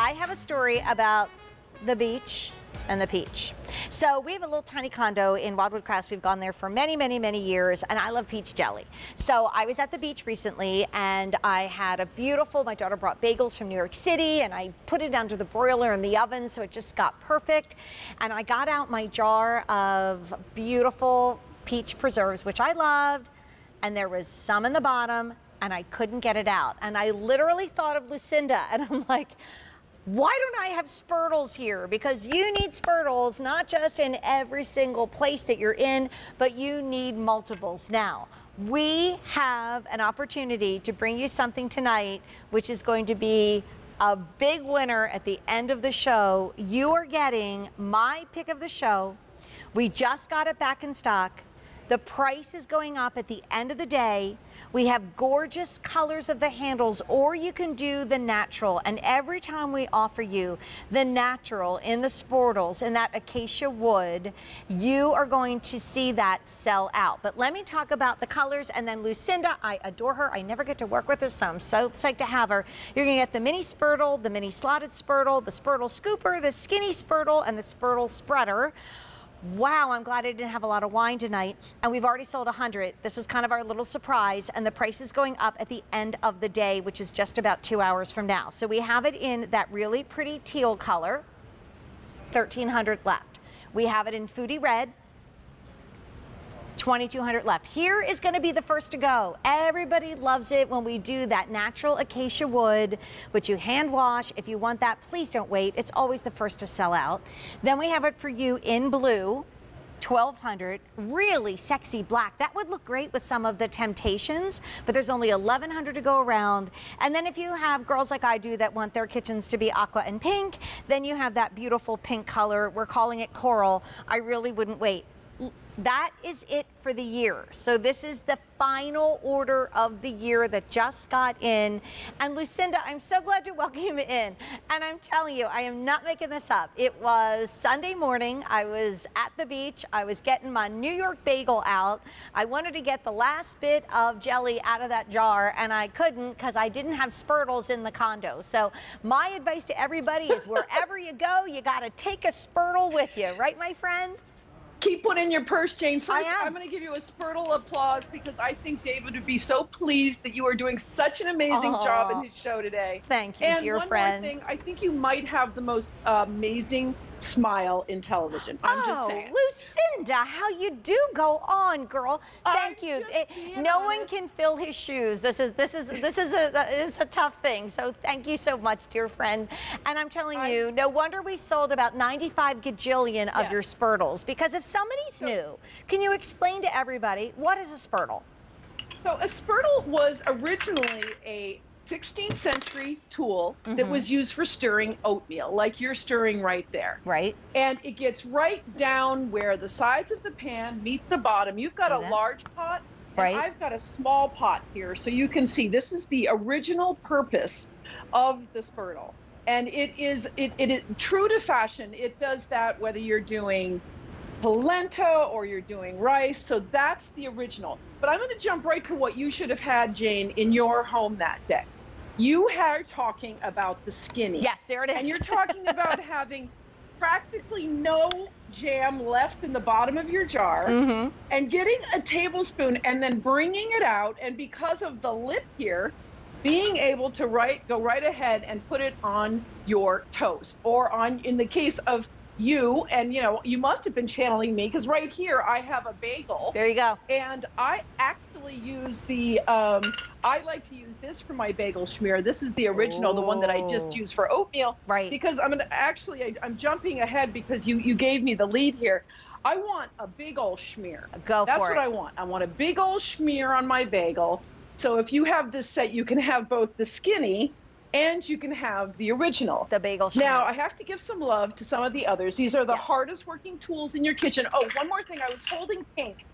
I have a story about the beach and the peach. So we have a little tiny condo in Wildwood Crest. We've gone there for many, many, many years, and I love peach jelly. So I was at the beach recently, and I had a beautiful, my daughter brought bagels from New York City, and I put it under the broiler in the oven, so it just got perfect. And I got out my jar of beautiful peach preserves, which I loved, and there was some in the bottom, and I couldn't get it out. And I literally thought of Lucinda, and I'm like, why don't I have Spurtles here? Because you need Spurtles, not just in every single place that you're in, but you need multiples. Now, we have an opportunity to bring you something tonight, which is going to be a big winner at the end of the show. You are getting my pick of the show. We just got it back in stock. The price is going up at the end of the day. We have gorgeous colors of the handles, or you can do the natural. And every time we offer you the natural in the Spurtles, in that acacia wood, you are going to see that sell out. But let me talk about the colors, and then Lucinda, I adore her. I never get to work with her, so I'm so psyched to have her. You're gonna get the mini Spurtle, the mini slotted Spurtle, the Spurtle scooper, the skinny Spurtle, and the Spurtle spreader. Wow, I'm glad I didn't have a lot of wine tonight. And we've already sold 100. This was kind of our little surprise. And the price is going up at the end of the day, which is just about 2 hours from now. So we have it in that really pretty teal color, 1,300 left. We have it in foodie red, 2,200 left. Here is going to be the first to go. Everybody loves it when we do that natural acacia wood, which you hand wash. If you want that, please don't wait. It's always the first to sell out. Then we have it for you in blue, 1,200, really sexy black. That would look great with some of the Temptations, but there's only 1,100 to go around. And then if you have girls like I do that want their kitchens to be aqua and pink, then you have that beautiful pink color. We're calling it coral. I really wouldn't wait. That is it for the year. So this is the final order of the year that just got in. And Lucinda, I'm so glad to welcome you in. And I'm telling you, I am not making this up. It was Sunday morning. I was at the beach. I was getting my New York bagel out. I wanted to get the last bit of jelly out of that jar, and I couldn't because I didn't have Spurtles in the condo. So my advice to everybody is wherever you go, you got to take a Spurtle with you. Right, my friend? Keep one in your purse, Jane. First, I'm going to give you a Spurtle applause because I think David would be so pleased that you are doing such an amazing job in his show today. Thank you, dear friend. And one more thing, I think you might have the most amazing smile in television. I'm just saying. Lucinda, how you do go on, girl. Thank you. No one can fill his shoes. This is a tough thing. So thank you so much, dear friend. And I'm telling you, no wonder we sold about 95 gajillion of your Spurtles, because if somebody's new, can you explain to everybody what is a Spurtle? So a Spurtle was originally a 16th century tool that was used for stirring oatmeal, like you're stirring right there. Right. And it gets right down where the sides of the pan meet the bottom. You've got a large pot, and I've got a small pot here. So you can see this is the original purpose of the Spurtle. And it is true to fashion. It does that whether you're doing polenta or you're doing rice. So that's the original. But I'm going to jump right to what you should have had, Jane, in your home that day. You are talking about the skinny. Yes, there it is. And you're talking about having practically no jam left in the bottom of your jar and getting a tablespoon and then bringing it out. And because of the lip here, being able to go right ahead and put it on your toast, or on, in the case of you, and you must have been channeling me, because right here I have a bagel. There you go. And I actually use the I like to use this for my bagel schmear. This is the original, the one that I just used for oatmeal. Right. Because I'm jumping ahead because you gave me the lead here. I want a big old schmear. That's what I want. I want a big old schmear on my bagel. So if you have this set, you can have both the skinny and you can have the original. The bagel schmear. Now, I have to give some love to some of the others. These are the hardest working tools in your kitchen. Oh, one more thing. I was holding pink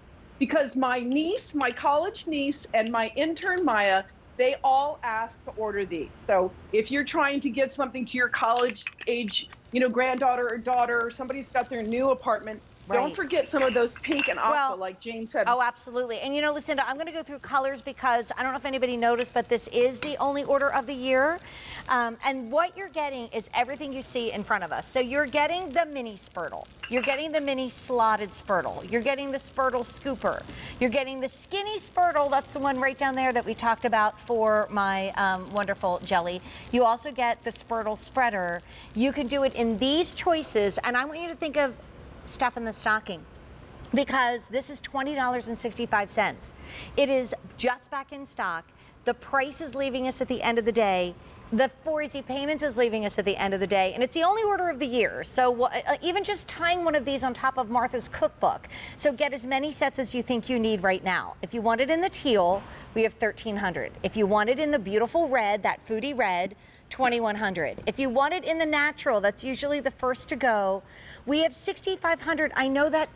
because my niece, my college niece, and my intern, Maya, they all asked to order these. So if you're trying to give something to your college age, granddaughter or daughter, or somebody's got their new apartment, Don't forget some of those pink and aqua, like Jane said. Oh, absolutely. And you know, Lucinda, I'm going to go through colors because I don't know if anybody noticed, but this is the only order of the year. And what you're getting is everything you see in front of us. So you're getting the mini Spurtle. You're getting the mini slotted Spurtle. You're getting the Spurtle scooper. You're getting the skinny Spurtle. That's the one right down there that we talked about for my wonderful jelly. You also get the Spurtle spreader. You can do it in these choices. And I want you to think of stuff in the stocking, because this is $20.65. It is just back in stock. The price is leaving us at the end of the day. The 4 easy payments is leaving us at the end of the day, and it's the only order of the year. So even just tying one of these on top of Martha's cookbook. So get as many sets as you think you need right now. If you want it in the teal, we have 1,300. If you want it in the beautiful red, that foodie red, 2,100. If you want it in the natural, that's usually the first to go, we have 6,500. I know that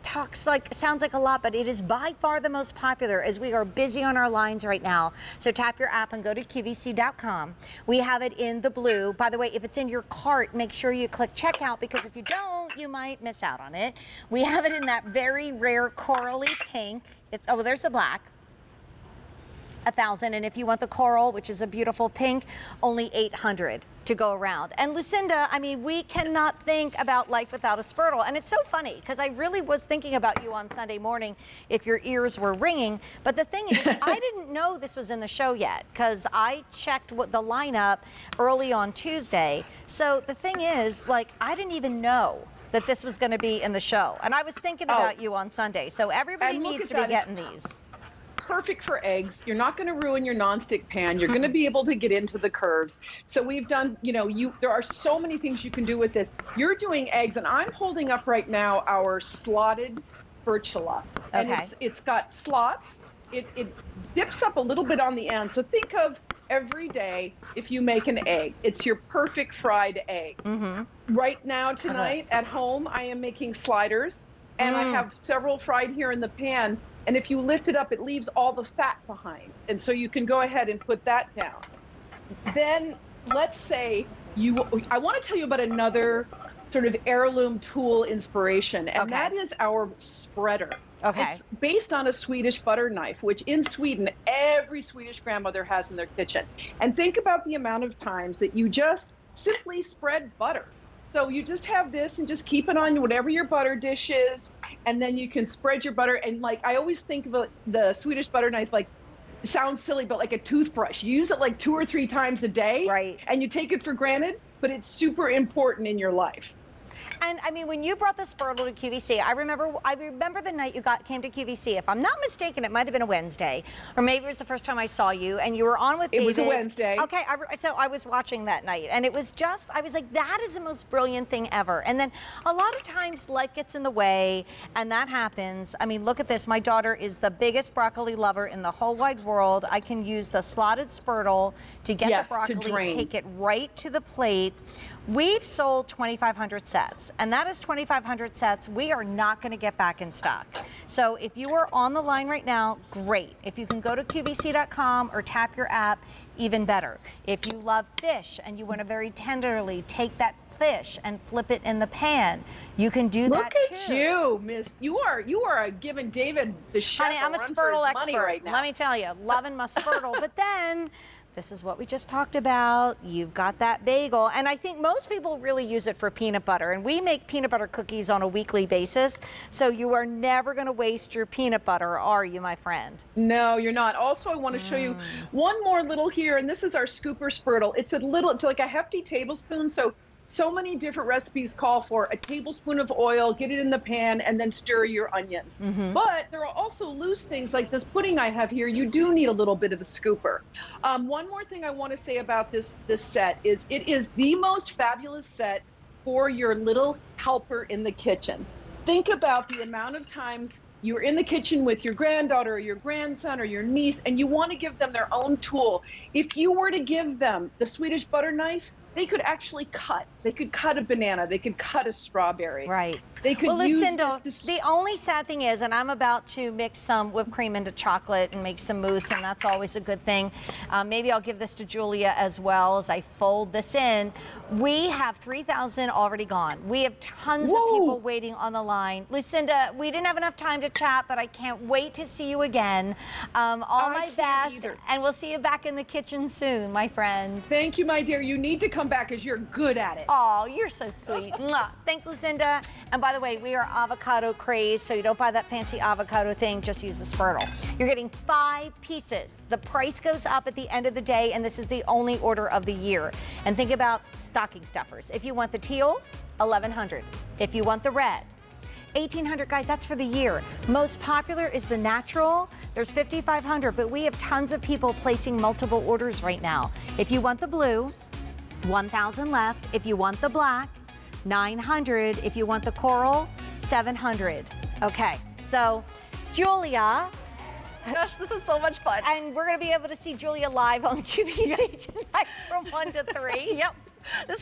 sounds like a lot, but it is by far the most popular as we are busy on our lines right now. So tap your app and go to QVC.com. We have it in the blue. By the way, if it's in your cart, make sure you click checkout, because if you don't, you might miss out on it. We have it in that very rare corally pink. There's the black. 1,000, and if you want the coral, which is a beautiful pink, only 800 to go around. And Lucinda, I mean, we cannot think about life without a Spurtle. And it's so funny because I really was thinking about you on Sunday morning if your ears were ringing. But the thing is, I didn't know this was in the show yet because I checked the lineup early on Tuesday. So the thing is, I didn't even know that this was going to be in the show. And I was thinking about you on Sunday. So everybody needs to be getting these. Perfect for eggs. You're not going to ruin your nonstick pan. You're going to be able to get into the curves. So we've done, there are so many things you can do with this. You're doing eggs, and I'm holding up right now our slotted spatula. And it's got slots. It dips up a little bit on the end. So think of every day if you make an egg. It's your perfect fried egg. Mm-hmm. Right now, tonight, at home, I am making sliders, and I have several fried here in the pan. And if you lift it up, it leaves all the fat behind. And so you can go ahead and put that down. Then let's say I want to tell you about another sort of heirloom tool inspiration, and that is our spreader. It's based on a Swedish butter knife, which in Sweden, every Swedish grandmother has in their kitchen. And think about the amount of times that you just simply spread butter. So you just have this and just keep it on whatever your butter dish is, and then you can spread your butter. And I always think of the Swedish butter knife, it sounds silly, but like a toothbrush. You use it 2 or 3 times a day, right? And you take it for granted, but it's super important in your life. And I mean, when you brought the Spurtle to QVC, I remember the night you came to QVC. If I'm not mistaken, it might have been a Wednesday, or maybe it was the first time I saw you, and you were on with David. It was a Wednesday. Okay, so I was watching that night, and it was just, I was like, that is the most brilliant thing ever. And then a lot of times life gets in the way, and that happens. I mean, look at this. My daughter is the biggest broccoli lover in the whole wide world. I can use the slotted Spurtle to get the broccoli, take it right to the plate. We've sold 2,500 sets, and that is 2,500 sets we are not going to get back in stock. So if you are on the line right now, great. If you can go to QVC.com or tap your app, even better. If you love fish and you want to very tenderly take that fish and flip it in the pan, you can do that too. Look at you, Miss. You are giving David the chef. Honey, I'm a Spurtle expert right now. Let me tell you, loving my Spurtle. But then this is what we just talked about. You've got that bagel. And I think most people really use it for peanut butter. And we make peanut butter cookies on a weekly basis. So you are never going to waste your peanut butter, are you, my friend? No, you're not. Also, I want to show you one more little here. And this is our scooper Spurtle. It's like a hefty tablespoon. So many different recipes call for a tablespoon of oil, get it in the pan, and then stir your onions. Mm-hmm. But there are also loose things like this pudding I have here. You do need a little bit of a scooper. One more thing I want to say about this set is it is the most fabulous set for your little helper in the kitchen. Think about the amount of times you're in the kitchen with your granddaughter or your grandson or your niece, and you want to give them their own tool. If you were to give them the Swedish butter knife, they could actually cut. They could cut a banana. They could cut a strawberry. Right. They could well, use Lucinda, this. The only sad thing is, and I'm about to mix some whipped cream into chocolate and make some mousse, and that's always a good thing. Maybe I'll give this to Julia as well as I fold this in. We have 3,000 already gone. We have tons of people waiting on the line. Lucinda, we didn't have enough time to chat, but I can't wait to see you again. All my best, and we'll see you back in the kitchen soon, my friend. Thank you, my dear. You need to come back because you're good at it. Oh, you're so sweet. Mwah. Thanks, Lucinda. And by the way, we are avocado crazed, so you don't buy that fancy avocado thing, just use the Spurtle. You're getting 5 pieces. The price goes up at the end of the day, and this is the only order of the year. And think about stocking stuffers. If you want the teal, $1,100. If you want the red, $1,800, guys, that's for the year. Most popular is the natural. There's 5,500, but we have tons of people placing multiple orders right now. If you want the blue, 1,000 left. If you want the black, 900. If you want the coral, 700. Okay, so Julia. Gosh, this is so much fun. And we're going to be able to see Julia live on QVC tonight from 1 to 3. Yep. This